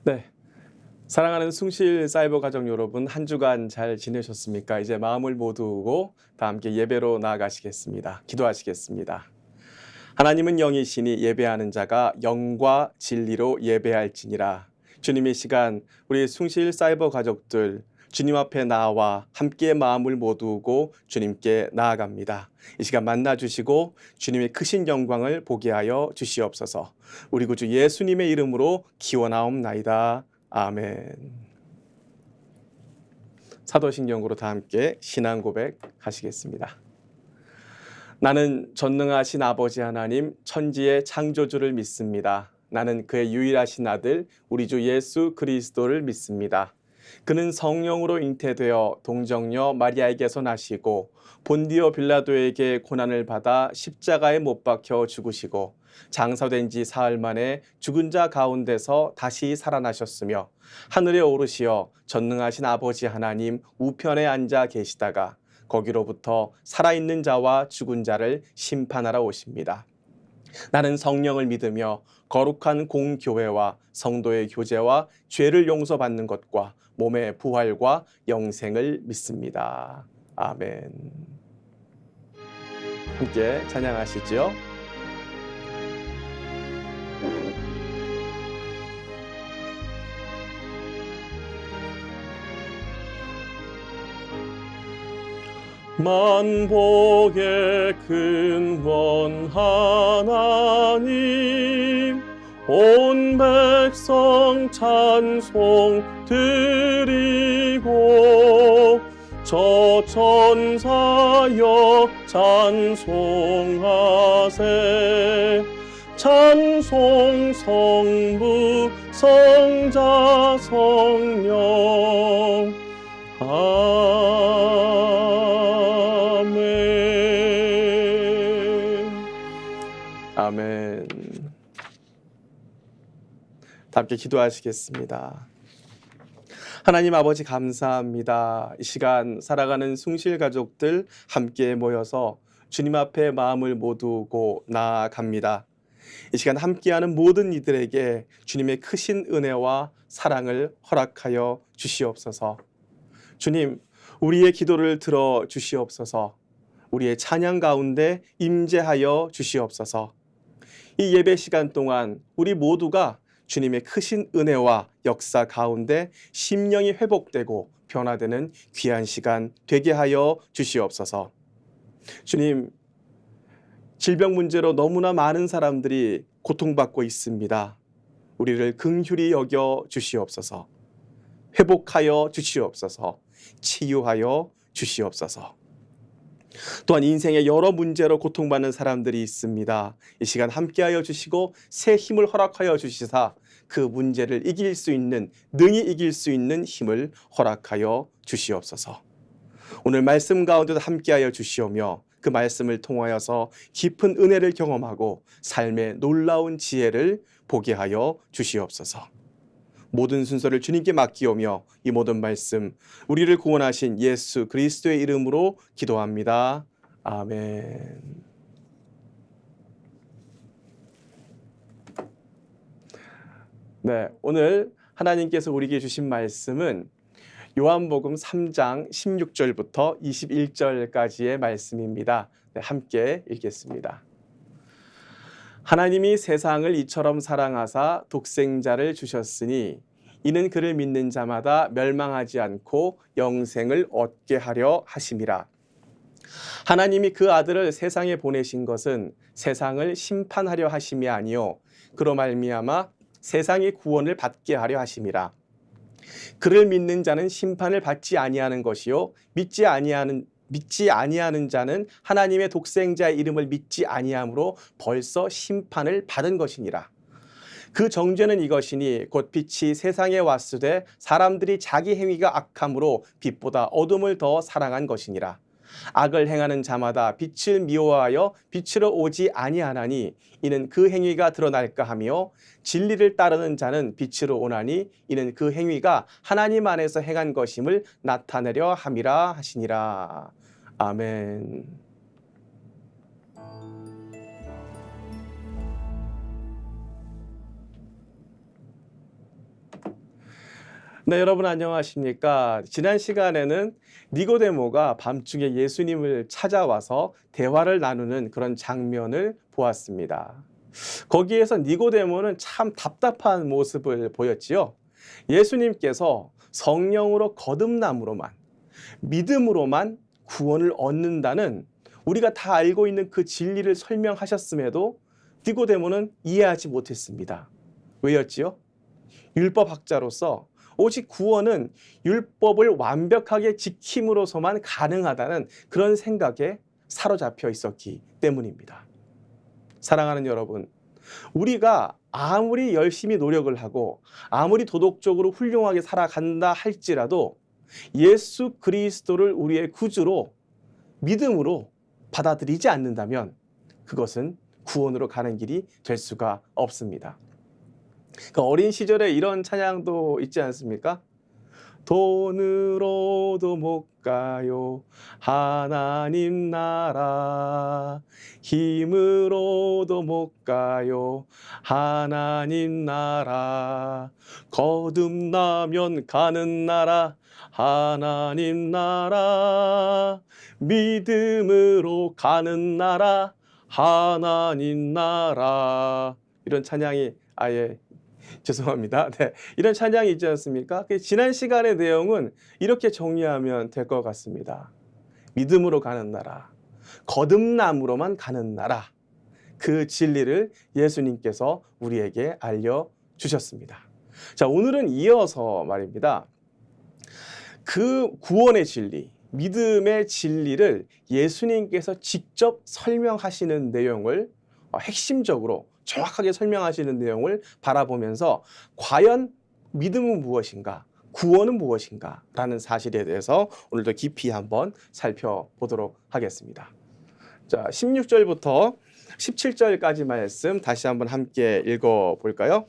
네, 사랑하는 숭실 사이버 가족 여러분, 한 주간 잘 지내셨습니까? 이제 마음을 모두고 다 함께 예배로 나아가시겠습니다. 기도하시겠습니다. 하나님은 영이시니 예배하는 자가 영과 진리로 예배할지니라. 주님의 시간, 우리 숭실 사이버 가족들 주님 앞에 나와 함께 마음을 모두고 주님께 나아갑니다. 이 시간 만나주시고 주님의 크신 영광을 보게 하여 주시옵소서. 우리 구주 예수님의 이름으로 기원하옵나이다. 아멘. 사도신경으로 다 함께 신앙 고백 하시겠습니다. 나는 전능하신 아버지 하나님 천지의 창조주를 믿습니다. 나는 그의 유일하신 아들 우리 주 예수 그리스도를 믿습니다. 그는 성령으로 잉태되어 동정녀 마리아에게서 나시고 본디오 빌라도에게 고난을 받아 십자가에 못 박혀 죽으시고 장사된 지 사흘 만에 죽은 자 가운데서 다시 살아나셨으며 하늘에 오르시어 전능하신 아버지 하나님 우편에 앉아 계시다가 거기로부터 살아있는 자와 죽은 자를 심판하러 오십니다. 나는 성령을 믿으며 거룩한 공교회와 성도의 교제와 죄를 용서받는 것과 몸의 부활과 영생을 믿습니다. 아멘. 함께 찬양하시죠. 만복의 근원 하나님 온 백성 찬송 드리고 저 천사여 찬송하세 찬송 성부 성자 성령 아멘. 함께 기도하시겠습니다. 하나님 아버지 감사합니다. 이 시간 살아가는 숭실 가족들 함께 모여서 주님 앞에 마음을 모두고 나아갑니다. 이 시간 함께하는 모든 이들에게 주님의 크신 은혜와 사랑을 허락하여 주시옵소서. 주님, 우리의 기도를 들어 주시옵소서. 우리의 찬양 가운데 임재하여 주시옵소서. 이 예배 시간 동안 우리 모두가 주님의 크신 은혜와 역사 가운데 심령이 회복되고 변화되는 귀한 시간 되게 하여 주시옵소서. 주님, 질병 문제로 너무나 많은 사람들이 고통받고 있습니다. 우리를 긍휼히 여겨 주시옵소서. 회복하여 주시옵소서. 치유하여 주시옵소서. 또한 인생의 여러 문제로 고통받는 사람들이 있습니다. 이 시간 함께하여 주시고 새 힘을 허락하여 주시사 그 문제를 이길 수 있는, 능히 이길 수 있는 힘을 허락하여 주시옵소서. 오늘 말씀 가운데도 함께하여 주시오며 그 말씀을 통하여서 깊은 은혜를 경험하고 삶의 놀라운 지혜를 보게 하여 주시옵소서. 모든 순서를 주님께 맡기오며 이 모든 말씀 우리를 구원하신 예수 그리스도의 이름으로 기도합니다. 아멘. 네, 오늘 하나님께서 우리에게 주신 말씀은 요한복음 3장 16절부터 21절까지의 말씀입니다. 네, 함께 읽겠습니다. 하나님이 세상을 이처럼 사랑하사 독생자를 주셨으니 이는 그를 믿는 자마다 멸망하지 않고 영생을 얻게 하려 하심이라. 하나님이 그 아들을 세상에 보내신 것은 세상을 심판하려 하심이 아니요 그로 말미암아 세상이 구원을 받게 하려 하심이라. 그를 믿는 자는 심판을 받지 아니하는 것이요 믿지 아니하는 자는 하나님의 독생자의 이름을 믿지 아니함으로 벌써 심판을 받은 것이니라. 그 정죄는 이것이니 곧 빛이 세상에 왔으되 사람들이 자기 행위가 악함으로 빛보다 어둠을 더 사랑한 것이니라. 악을 행하는 자마다 빛을 미워하여 빛으로 오지 아니하나니 이는 그 행위가 드러날까 하며 진리를 따르는 자는 빛으로 오나니 이는 그 행위가 하나님 안에서 행한 것임을 나타내려 함이라 하시니라. 아멘. 네, 여러분 안녕하십니까? 지난 시간에는 니고데모가 밤중에 예수님을 찾아와서 대화를 나누는 그런 장면을 보았습니다. 거기에서 니고데모는 참 답답한 모습을 보였지요. 예수님께서 성령으로 거듭남으로만, 믿음으로만 구원을 얻는다는 우리가 다 알고 있는 그 진리를 설명하셨음에도 니고데모는 이해하지 못했습니다. 왜였지요? 율법학자로서 오직 구원은 율법을 완벽하게 지킴으로서만 가능하다는 그런 생각에 사로잡혀 있었기 때문입니다. 사랑하는 여러분, 우리가 아무리 열심히 노력을 하고 아무리 도덕적으로 훌륭하게 살아간다 할지라도 예수 그리스도를 우리의 구주로 믿음으로 받아들이지 않는다면 그것은 구원으로 가는 길이 될 수가 없습니다. 그 어린 시절에 이런 찬양도 있지 않습니까? 돈으로도 못 가요 하나님 나라, 힘으로도 못 가요 하나님 나라, 거듭나면 가는 나라 하나님 나라, 믿음으로 가는 나라 하나님 나라. 이런 찬양이 죄송합니다. 네, 이런 찬양이 있지 않습니까? 지난 시간의 내용은 이렇게 정리하면 될 것 같습니다. 믿음으로 가는 나라, 거듭남으로만 가는 나라, 그 진리를 예수님께서 우리에게 알려주셨습니다. 자, 오늘은 이어서 말입니다. 그 구원의 진리, 믿음의 진리를 예수님께서 직접 설명하시는 내용을 핵심적으로 정확하게 설명하시는 내용을 바라보면서 과연 믿음은 무엇인가, 구원은 무엇인가 라는 사실에 대해서 오늘도 깊이 한번 살펴보도록 하겠습니다. 자, 16절부터 17절까지 말씀 다시 한번 함께 읽어볼까요?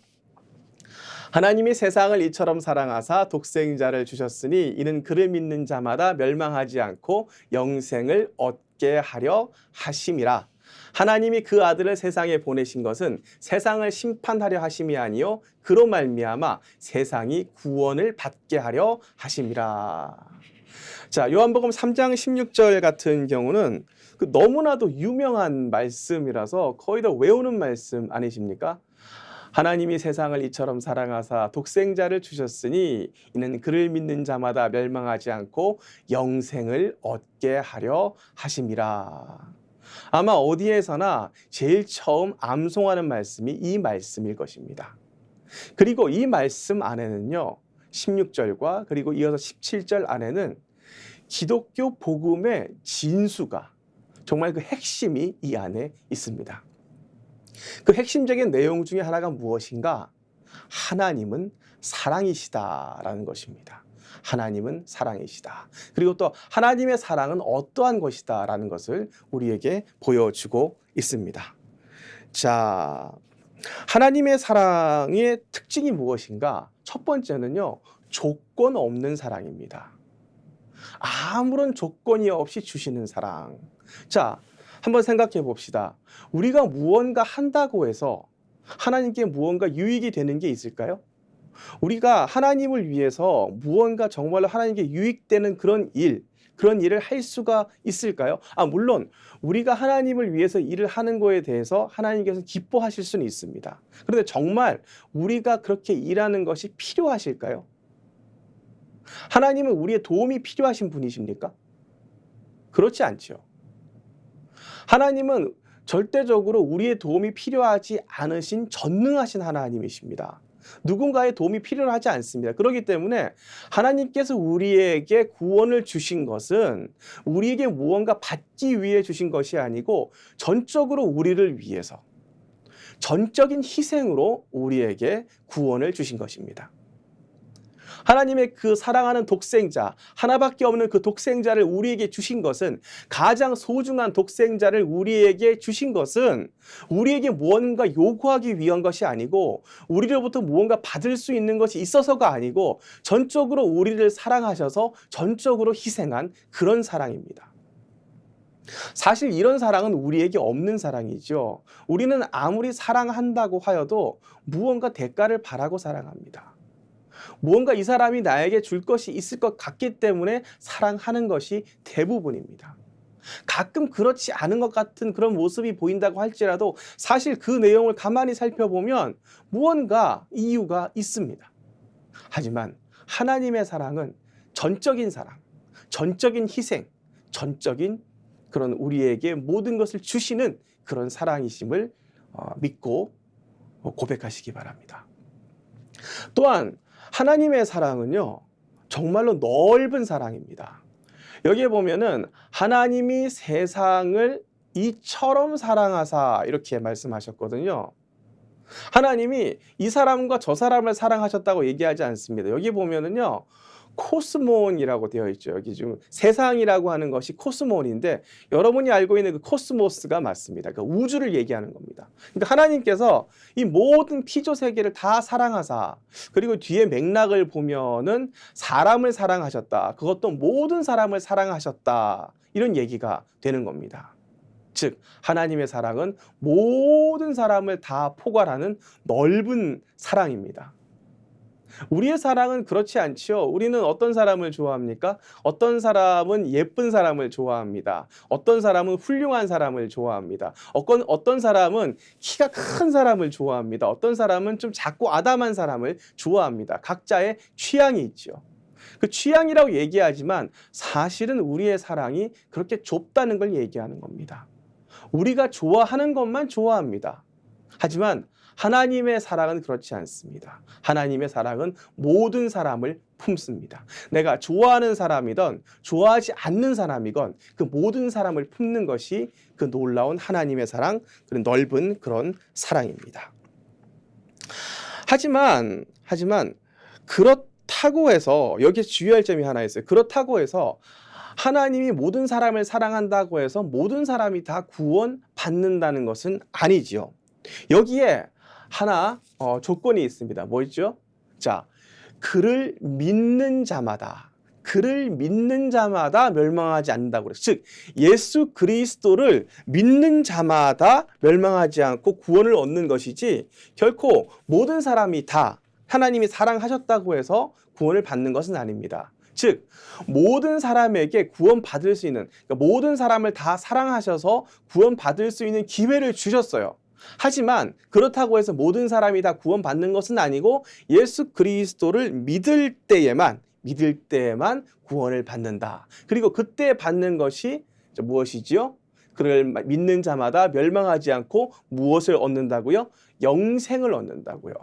하나님이 세상을 이처럼 사랑하사 독생자를 주셨으니 이는 그를 믿는 자마다 멸망하지 않고 영생을 얻게 하려 하심이라. 하나님이 그 아들을 세상에 보내신 것은 세상을 심판하려 하심이 아니요 그로 말미암아 세상이 구원을 받게 하려 하심이라. 자, 요한복음 3장 16절 같은 경우는 너무나도 유명한 말씀이라서 거의 다 외우는 말씀 아니십니까? 하나님이 세상을 이처럼 사랑하사 독생자를 주셨으니 이는 그를 믿는 자마다 멸망하지 않고 영생을 얻게 하려 하심이라. 아마 어디에서나 제일 처음 암송하는 말씀이 이 말씀일 것입니다. 그리고 이 말씀 안에는요, 16절과 그리고 이어서 17절 안에는 기독교 복음의 진수가, 정말 그 핵심이 이 안에 있습니다. 그 핵심적인 내용 중에 하나가 무엇인가? 하나님은 사랑이시다라는 것입니다. 하나님은 사랑이시다. 그리고 또 하나님의 사랑은 어떠한 것이다라는 것을 우리에게 보여주고 있습니다. 자, 하나님의 사랑의 특징이 무엇인가? 첫 번째는요, 조건 없는 사랑입니다. 아무런 조건이 없이 주시는 사랑. 자, 한번 생각해 봅시다. 우리가 무언가 한다고 해서 하나님께 무언가 유익이 되는 게 있을까요? 우리가 하나님을 위해서 무언가 정말로 하나님께 유익되는 그런 일을 할 수가 있을까요? 물론 우리가 하나님을 위해서 일을 하는 거에 대해서 하나님께서 기뻐하실 수는 있습니다. 그런데 정말 우리가 그렇게 일하는 것이 필요하실까요? 하나님은 우리의 도움이 필요하신 분이십니까? 그렇지 않죠. 하나님은 절대적으로 우리의 도움이 필요하지 않으신 전능하신 하나님이십니다. 누군가의 도움이 필요하지 않습니다. 그렇기 때문에 하나님께서 우리에게 구원을 주신 것은 우리에게 무언가 받기 위해 주신 것이 아니고 전적으로 우리를 위해서 전적인 희생으로 우리에게 구원을 주신 것입니다. 하나님의 그 사랑하는 독생자, 하나밖에 없는 그 독생자를 우리에게 주신 것은, 가장 소중한 독생자를 우리에게 주신 것은 우리에게 무언가 요구하기 위한 것이 아니고 우리로부터 무언가 받을 수 있는 것이 있어서가 아니고 전적으로 우리를 사랑하셔서 전적으로 희생한 그런 사랑입니다. 사실 이런 사랑은 우리에게 없는 사랑이죠. 우리는 아무리 사랑한다고 하여도 무언가 대가를 바라고 사랑합니다. 무언가 이 사람이 나에게 줄 것이 있을 것 같기 때문에 사랑하는 것이 대부분입니다. 가끔 그렇지 않은 것 같은 그런 모습이 보인다고 할지라도 사실 그 내용을 가만히 살펴보면 무언가 이유가 있습니다. 하지만 하나님의 사랑은 전적인 사랑, 전적인 희생, 전적인 그런 우리에게 모든 것을 주시는 그런 사랑이심을 믿고 고백하시기 바랍니다. 또한 하나님의 사랑은요, 정말로 넓은 사랑입니다. 여기에 보면은 하나님이 세상을 이처럼 사랑하사 이렇게 말씀하셨거든요. 하나님이 이 사람과 저 사람을 사랑하셨다고 얘기하지 않습니다. 여기 보면은요, 코스몬이라고 되어 있죠. 여기 지금 세상이라고 하는 것이 코스몬인데 여러분이 알고 있는 그 코스모스가 맞습니다. 그러니까 우주를 얘기하는 겁니다. 그러니까 하나님께서 이 모든 피조 세계를 다 사랑하사, 그리고 뒤에 맥락을 보면은 사람을 사랑하셨다. 그것도 모든 사람을 사랑하셨다. 이런 얘기가 되는 겁니다. 즉 하나님의 사랑은 모든 사람을 다 포괄하는 넓은 사랑입니다. 우리의 사랑은 그렇지 않지요. 우리는 어떤 사람을 좋아합니까? 어떤 사람은 예쁜 사람을 좋아합니다. 어떤 사람은 훌륭한 사람을 좋아합니다. 어떤 사람은 키가 큰 사람을 좋아합니다. 어떤 사람은 좀 작고 아담한 사람을 좋아합니다. 각자의 취향이 있죠. 그 취향이라고 얘기하지만 사실은 우리의 사랑이 그렇게 좁다는 걸 얘기하는 겁니다. 우리가 좋아하는 것만 좋아합니다. 하지만 하나님의 사랑은 그렇지 않습니다. 하나님의 사랑은 모든 사람을 품습니다. 내가 좋아하는 사람이든 좋아하지 않는 사람이건 그 모든 사람을 품는 것이 그 놀라운 하나님의 사랑, 그런 넓은 그런 사랑입니다. 하지만 그렇다고 해서 여기에 주의할 점이 하나 있어요. 그렇다고 해서 하나님이 모든 사람을 사랑한다고 해서 모든 사람이 다 구원받는다는 것은 아니지요. 여기에 하나 조건이 있습니다. 뭐 있죠? 자, 그를 믿는 자마다 멸망하지 않는다고 그랬어요. 즉 예수 그리스도를 믿는 자마다 멸망하지 않고 구원을 얻는 것이지 결코 모든 사람이 다 하나님이 사랑하셨다고 해서 구원을 받는 것은 아닙니다. 즉 모든 사람에게 구원받을 수 있는, 그러니까 모든 사람을 다 사랑하셔서 구원받을 수 있는 기회를 주셨어요. 하지만 그렇다고 해서 모든 사람이 다 구원받는 것은 아니고 예수 그리스도를 믿을 때에만 구원을 받는다. 그리고 그때 받는 것이 무엇이지요? 그를 믿는 자마다 멸망하지 않고 무엇을 얻는다고요? 영생을 얻는다고요.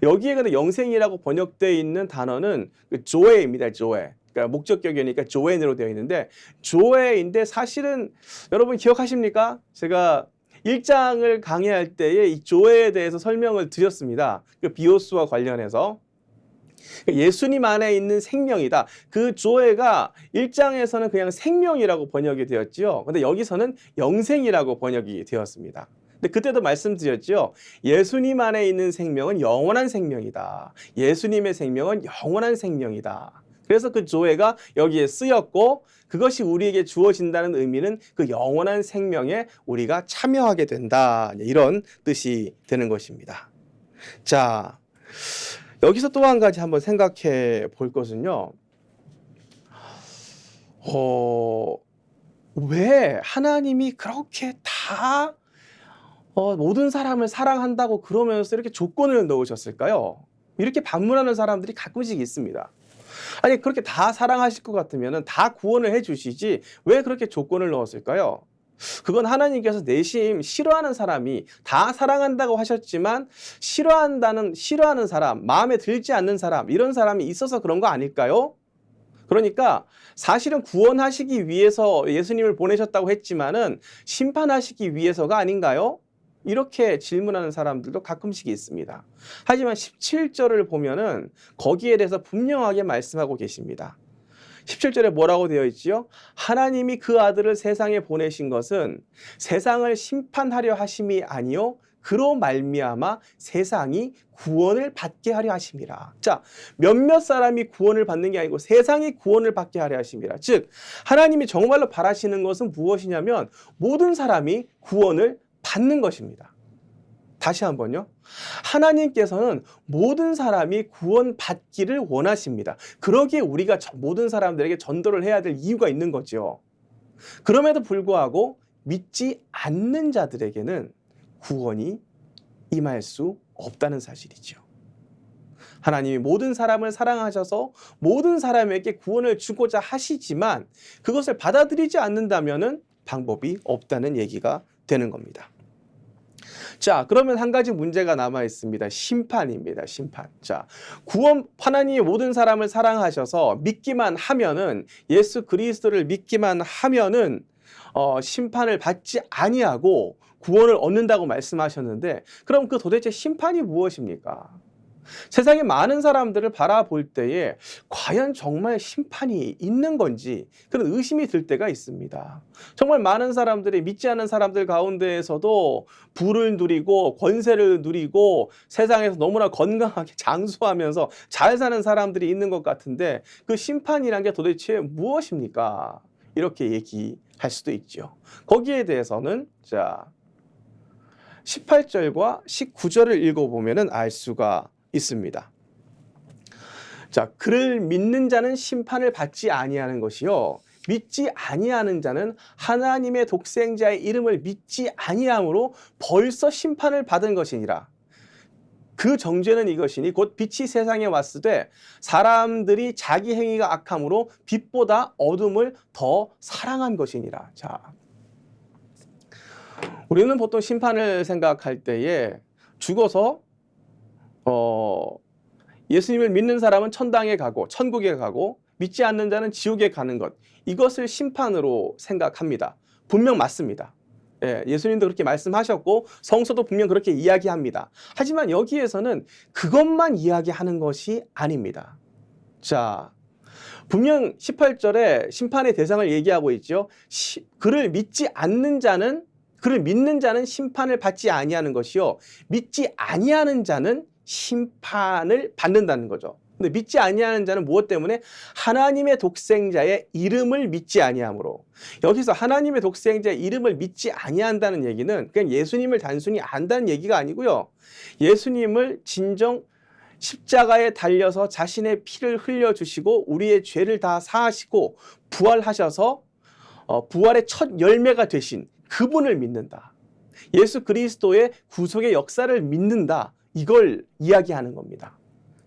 여기에 근데 영생이라고 번역되어 있는 단어는 조에입니다. 조에. 그러니까 목적격이니까 조엔으로 되어 있는데 조에인데 사실은 여러분 기억하십니까? 제가 1장을 강의할 때에 이 조에에 대해서 설명을 드렸습니다. 그 비오스와 관련해서. 예수님 안에 있는 생명이다. 그 조에가 1장에서는 그냥 생명이라고 번역이 되었지요. 근데 여기서는 영생이라고 번역이 되었습니다. 근데 그때도 말씀드렸죠. 예수님 안에 있는 생명은 영원한 생명이다. 예수님의 생명은 영원한 생명이다. 그래서 그 조회가 여기에 쓰였고 그것이 우리에게 주어진다는 의미는 그 영원한 생명에 우리가 참여하게 된다. 이런 뜻이 되는 것입니다. 자, 여기서 또 한 가지 한번 생각해 볼 것은요. 왜 하나님이 그렇게 다 모든 사람을 사랑한다고 그러면서 이렇게 조건을 넣으셨을까요? 이렇게 반문하는 사람들이 가끔씩 있습니다. 아니 그렇게 다 사랑하실 것 같으면 다 구원을 해주시지 왜 그렇게 조건을 넣었을까요? 그건 하나님께서 내심 싫어하는 사람이 다 사랑한다고 하셨지만 싫어하는 사람, 마음에 들지 않는 사람, 이런 사람이 있어서 그런 거 아닐까요? 그러니까 사실은 구원하시기 위해서 예수님을 보내셨다고 했지만은 심판하시기 위해서가 아닌가요? 이렇게 질문하는 사람들도 가끔씩 있습니다. 하지만 17절을 보면은 거기에 대해서 분명하게 말씀하고 계십니다. 17절에 뭐라고 되어 있지요? 하나님이 그 아들을 세상에 보내신 것은 세상을 심판하려 하심이 아니요 그로 말미암아 세상이 구원을 받게 하려 하심이라. 자, 몇몇 사람이 구원을 받는 게 아니고 세상이 구원을 받게 하려 하심이라. 즉 하나님이 정말로 바라시는 것은 무엇이냐면 모든 사람이 구원을 받는 것입니다. 다시 한번요. 하나님께서는 모든 사람이 구원받기를 원하십니다. 그러기에 우리가 모든 사람들에게 전도를 해야 될 이유가 있는 거죠. 그럼에도 불구하고 믿지 않는 자들에게는 구원이 임할 수 없다는 사실이죠. 하나님이 모든 사람을 사랑하셔서 모든 사람에게 구원을 주고자 하시지만 그것을 받아들이지 않는다면 방법이 없다는 얘기가 되는 겁니다. 자, 그러면 한 가지 문제가 남아 있습니다. 심판입니다. 심판. 자, 하나님이 모든 사람을 사랑하셔서 믿기만 하면은, 예수 그리스도를 믿기만 하면은 심판을 받지 아니하고 구원을 얻는다고 말씀하셨는데, 그럼 그 도대체 심판이 무엇입니까? 세상의 많은 사람들을 바라볼 때에 과연 정말 심판이 있는 건지 그런 의심이 들 때가 있습니다. 정말 많은 사람들이 믿지 않는 사람들 가운데에서도 부를 누리고 권세를 누리고 세상에서 너무나 건강하게 장수하면서 잘 사는 사람들이 있는 것 같은데, 그 심판이란 게 도대체 무엇입니까? 이렇게 얘기할 수도 있죠. 거기에 대해서는 자 18절과 19절을 읽어보면 알 수가 있습니다. 자, 그를 믿는 자는 심판을 받지 아니하는 것이요, 믿지 아니하는 자는 하나님의 독생자의 이름을 믿지 아니함으로 벌써 심판을 받은 것이니라. 그 정죄는 이것이니 곧 빛이 세상에 왔으되 사람들이 자기 행위가 악함으로 빛보다 어둠을 더 사랑한 것이니라. 자, 우리는 보통 심판을 생각할 때에 죽어서 예수님을 믿는 사람은 천당에 가고 천국에 가고 믿지 않는 자는 지옥에 가는 것, 이것을 심판으로 생각합니다. 분명 맞습니다. 예수님도 그렇게 말씀하셨고 성서도 분명 그렇게 이야기합니다. 하지만 여기에서는 그것만 이야기하는 것이 아닙니다. 자, 분명 18절에 심판의 대상을 얘기하고 있죠. 그를 믿는 자는 심판을 받지 아니하는 것이요, 믿지 아니하는 자는 심판을 받는다는 거죠. 근데 믿지 아니하는 자는 무엇 때문에? 하나님의 독생자의 이름을 믿지 아니함으로. 여기서 하나님의 독생자의 이름을 믿지 아니한다는 얘기는 그냥 예수님을 단순히 안다는 얘기가 아니고요, 예수님을 진정 십자가에 달려서 자신의 피를 흘려주시고 우리의 죄를 다 사하시고 부활하셔서 부활의 첫 열매가 되신 그분을 믿는다. 예수 그리스도의 구속의 역사를 믿는다. 이걸 이야기하는 겁니다.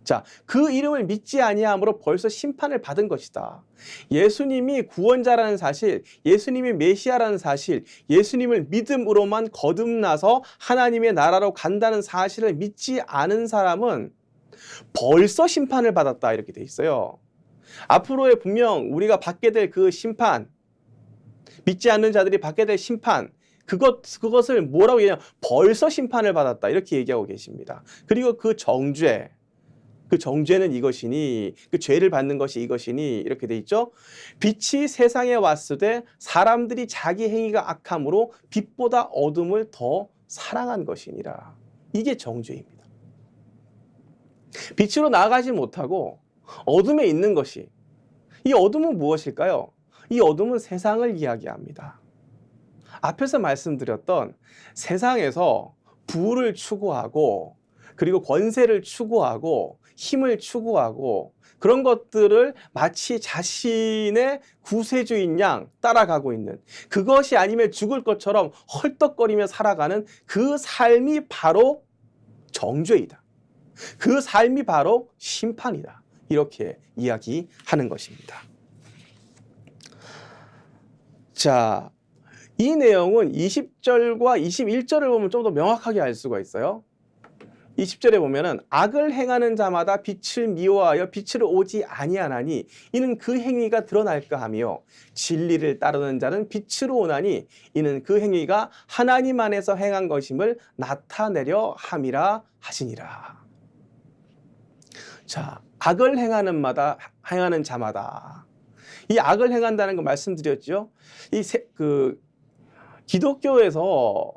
자, 그 이름을 믿지 아니함으로 벌써 심판을 받은 것이다. 예수님이 구원자라는 사실, 예수님이 메시아라는 사실, 예수님을 믿음으로만 거듭나서 하나님의 나라로 간다는 사실을 믿지 않은 사람은 벌써 심판을 받았다, 이렇게 돼 있어요. 앞으로의 분명 우리가 받게 될 그 심판, 믿지 않는 자들이 받게 될 심판, 그것을 뭐라고 얘기하냐, 벌써 심판을 받았다, 이렇게 얘기하고 계십니다. 그리고 그 정죄는 이것이니, 그 죄를 받는 것이 이것이니, 이렇게 돼 있죠. 빛이 세상에 왔으되 사람들이 자기 행위가 악함으로 빛보다 어둠을 더 사랑한 것이니라. 이게 정죄입니다. 빛으로 나아가지 못하고 어둠에 있는 것이, 이 어둠은 무엇일까요? 이 어둠은 세상을 이야기합니다. 앞에서 말씀드렸던 세상에서 부를 추구하고 그리고 권세를 추구하고 힘을 추구하고 그런 것들을 마치 자신의 구세주인 양 따라가고 있는, 그것이 아니면 죽을 것처럼 헐떡거리며 살아가는 그 삶이 바로 정죄이다. 그 삶이 바로 심판이다. 이렇게 이야기하는 것입니다. 자, 이 내용은 20절과 21절을 보면 좀 더 명확하게 알 수가 있어요. 20절에 보면은 악을 행하는 자마다 빛을 미워하여 빛으로 오지 아니하나니 이는 그 행위가 드러날까 하며 진리를 따르는 자는 빛으로 오나니 이는 그 행위가 하나님 안에서 행한 것임을 나타내려 함이라 하시니라. 자, 악을 행하는 자마다, 이 악을 행한다는 거 말씀드렸죠. 기독교에서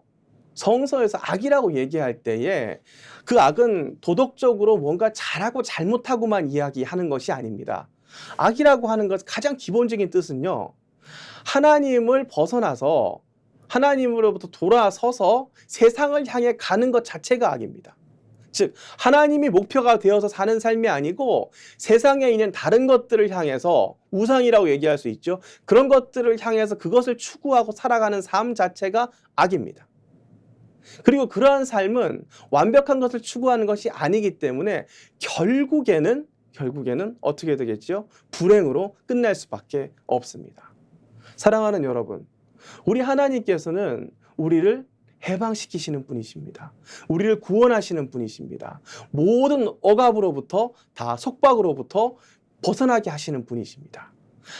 성서에서 악이라고 얘기할 때에 그 악은 도덕적으로 뭔가 잘하고 잘못하고만 이야기하는 것이 아닙니다. 악이라고 하는 것 가장 기본적인 뜻은요, 하나님을 벗어나서 하나님으로부터 돌아서서 세상을 향해 가는 것 자체가 악입니다. 즉 하나님이 목표가 되어서 사는 삶이 아니고 세상에 있는 다른 것들을 향해서, 우상이라고 얘기할 수 있죠. 그런 것들을 향해서 그것을 추구하고 살아가는 삶 자체가 악입니다. 그리고 그러한 삶은 완벽한 것을 추구하는 것이 아니기 때문에 결국에는 어떻게 되겠죠? 불행으로 끝날 수밖에 없습니다. 사랑하는 여러분, 우리 하나님께서는 우리를 해방시키시는 분이십니다. 우리를 구원하시는 분이십니다. 모든 억압으로부터, 다 속박으로부터 벗어나게 하시는 분이십니다.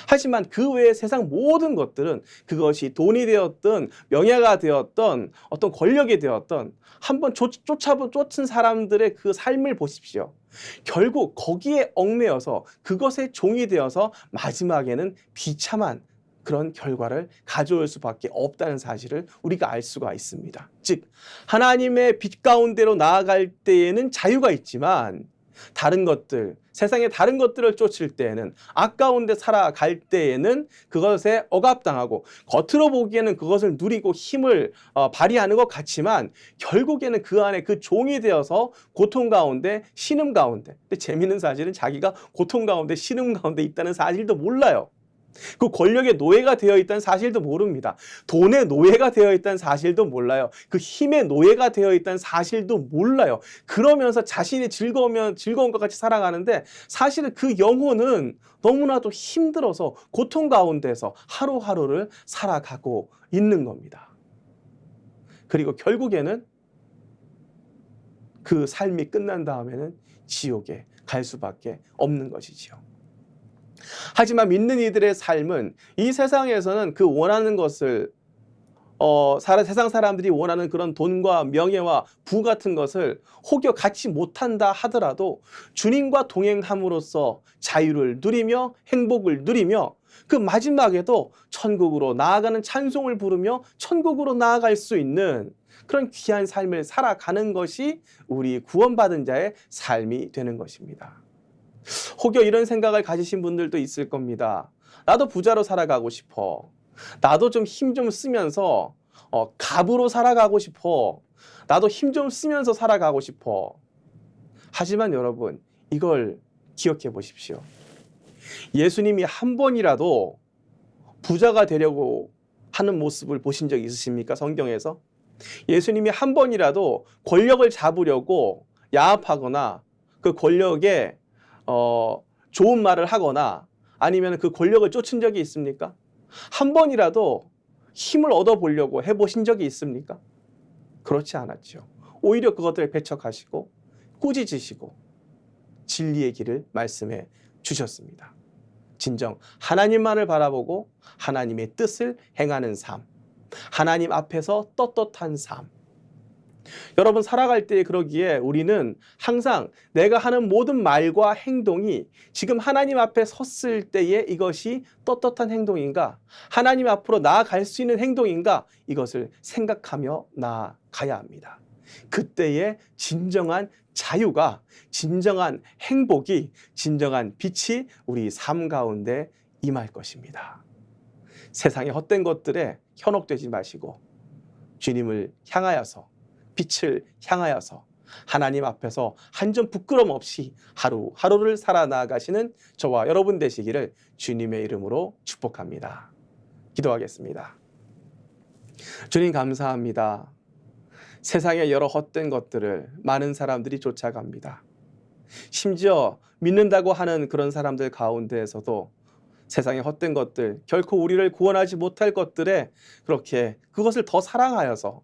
하지만 그 외의 세상 모든 것들은, 그것이 돈이 되었든 명예가 되었든 어떤 권력이 되었든, 한번 쫓은 사람들의 그 삶을 보십시오. 결국 거기에 얽매여서 그것의 종이 되어서 마지막에는 비참한 그런 결과를 가져올 수밖에 없다는 사실을 우리가 알 수가 있습니다. 즉 하나님의 빛 가운데로 나아갈 때에는 자유가 있지만, 다른 것들, 세상의 다른 것들을 쫓을 때에는, 악 가운데 살아갈 때에는 그것에 억압당하고, 겉으로 보기에는 그것을 누리고 힘을 발휘하는 것 같지만 결국에는 그 안에 그 종이 되어서 고통 가운데, 신음 가운데, 근데 재미있는 사실은 자기가 고통 가운데, 신음 가운데 있다는 사실도 몰라요. 그 권력의 노예가 되어 있다는 사실도 모릅니다. 돈의 노예가 되어 있다는 사실도 몰라요. 그 힘의 노예가 되어 있다는 사실도 몰라요. 그러면서 자신이 즐거운 것 같이 살아가는데, 사실은 그 영혼은 너무나도 힘들어서 고통 가운데서 하루하루를 살아가고 있는 겁니다. 그리고 결국에는 그 삶이 끝난 다음에는 지옥에 갈 수밖에 없는 것이지요. 하지만 믿는 이들의 삶은 이 세상에서는 그 원하는 것을, 세상 사람들이 원하는 그런 돈과 명예와 부 같은 것을 혹여 갖지 못한다 하더라도 주님과 동행함으로써 자유를 누리며 행복을 누리며, 그 마지막에도 천국으로 나아가는 찬송을 부르며 천국으로 나아갈 수 있는 그런 귀한 삶을 살아가는 것이 우리 구원받은 자의 삶이 되는 것입니다. 혹여 이런 생각을 가지신 분들도 있을 겁니다. 나도 부자로 살아가고 싶어. 나도 좀 힘 좀 쓰면서 갑으로 살아가고 싶어. 나도 힘 좀 쓰면서 살아가고 싶어. 하지만 여러분, 이걸 기억해 보십시오. 예수님이 한 번이라도 부자가 되려고 하는 모습을 보신 적 있으십니까? 성경에서? 예수님이 한 번이라도 권력을 잡으려고 야합하거나 그 권력에 좋은 말을 하거나 아니면 그 권력을 쫓은 적이 있습니까? 한 번이라도 힘을 얻어보려고 해보신 적이 있습니까? 그렇지 않았죠. 오히려 그것들을 배척하시고 꾸짖으시고 진리의 길을 말씀해 주셨습니다. 진정 하나님만을 바라보고 하나님의 뜻을 행하는 삶, 하나님 앞에서 떳떳한 삶. 여러분, 살아갈 때 그러기에 우리는 항상 내가 하는 모든 말과 행동이 지금 하나님 앞에 섰을 때에 이것이 떳떳한 행동인가, 하나님 앞으로 나아갈 수 있는 행동인가, 이것을 생각하며 나아가야 합니다. 그때의 진정한 자유가, 진정한 행복이, 진정한 빛이 우리 삶 가운데 임할 것입니다. 세상의 헛된 것들에 현혹되지 마시고 주님을 향하여서, 빛을 향하여서 하나님 앞에서 한 점 부끄럼 없이 하루하루를 살아나가시는 저와 여러분 되시기를 주님의 이름으로 축복합니다. 기도하겠습니다. 주님, 감사합니다. 세상의 여러 헛된 것들을 많은 사람들이 쫓아갑니다. 심지어 믿는다고 하는 그런 사람들 가운데에서도 세상의 헛된 것들, 결코 우리를 구원하지 못할 것들에 그렇게 그것을 더 사랑하여서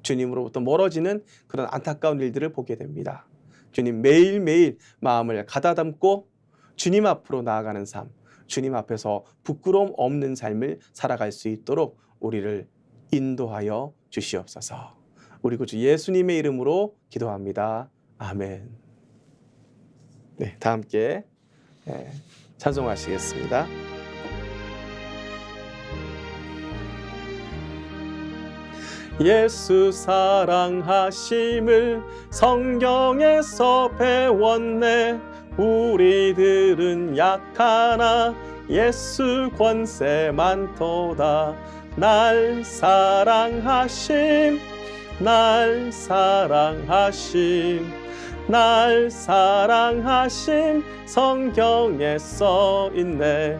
주님으로부터 멀어지는 그런 안타까운 일들을 보게 됩니다. 주님, 매일매일 마음을 가다듬고 주님 앞으로 나아가는 삶, 주님 앞에서 부끄러움 없는 삶을 살아갈 수 있도록 우리를 인도하여 주시옵소서. 우리 구주 예수님의 이름으로 기도합니다. 아멘. 네, 다 함께 찬송하시겠습니다. 예수 사랑하심을 성경에서 배웠네. 우리들은 약하나 예수 권세 많도다. 날 사랑하심, 날 사랑하심, 날 사랑하심 성경에 써 있네.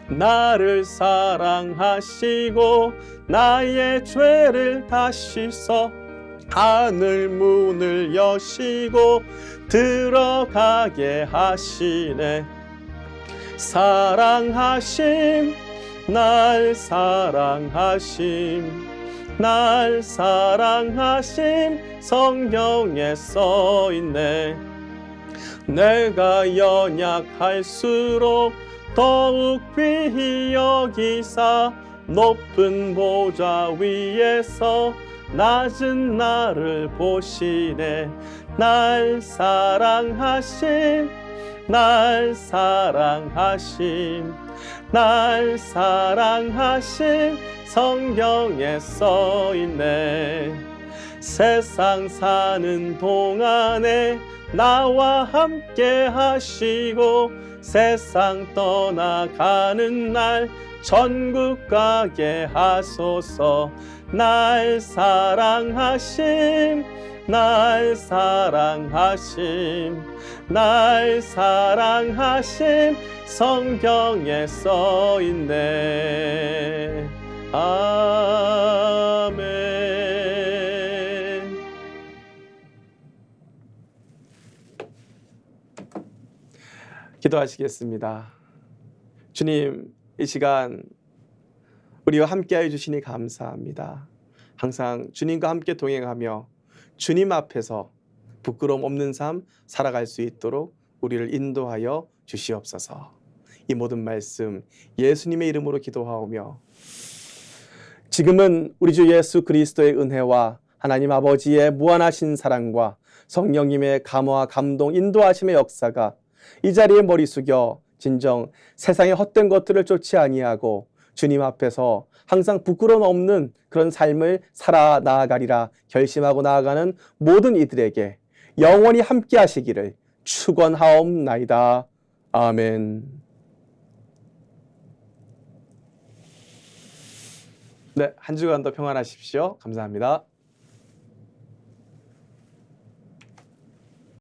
나를 사랑하시고 나의 죄를 다 씻어 하늘 문을 여시고 들어가게 하시네. 사랑하심, 날 사랑하심, 날 사랑하심 성경에 써 있네. 내가 연약할수록 더욱 귀히 여기사 높은 보좌 위에서 낮은 나를 보시네. 날 사랑하심, 날 사랑하심, 날 사랑하심 성경에 써 있네. 세상 사는 동안에 나와 함께 하시고 세상 떠나가는 날 천국 가게 하소서. 날 사랑하심, 날 사랑하심, 날 사랑하심 성경에 써 있네. 아멘. 기도하시겠습니다. 주님, 이 시간 우리와 함께해 주시니 감사합니다. 항상 주님과 함께 동행하며 주님 앞에서 부끄러움 없는 삶 살아갈 수 있도록 우리를 인도하여 주시옵소서. 이 모든 말씀 예수님의 이름으로 기도하오며 지금은 우리 주 예수 그리스도의 은혜와 하나님 아버지의 무한하신 사랑과 성령님의 감화와 감동 인도하심의 역사가 이 자리에 머리 숙여 진정 세상의 헛된 것들을 쫓지 아니하고 주님 앞에서 항상 부끄러움 없는 그런 삶을 살아 나아가리라 결심하고 나아가는 모든 이들에게 영원히 함께 하시기를 축원하옵나이다. 아멘. 네, 한 주간도 평안하십시오. 감사합니다.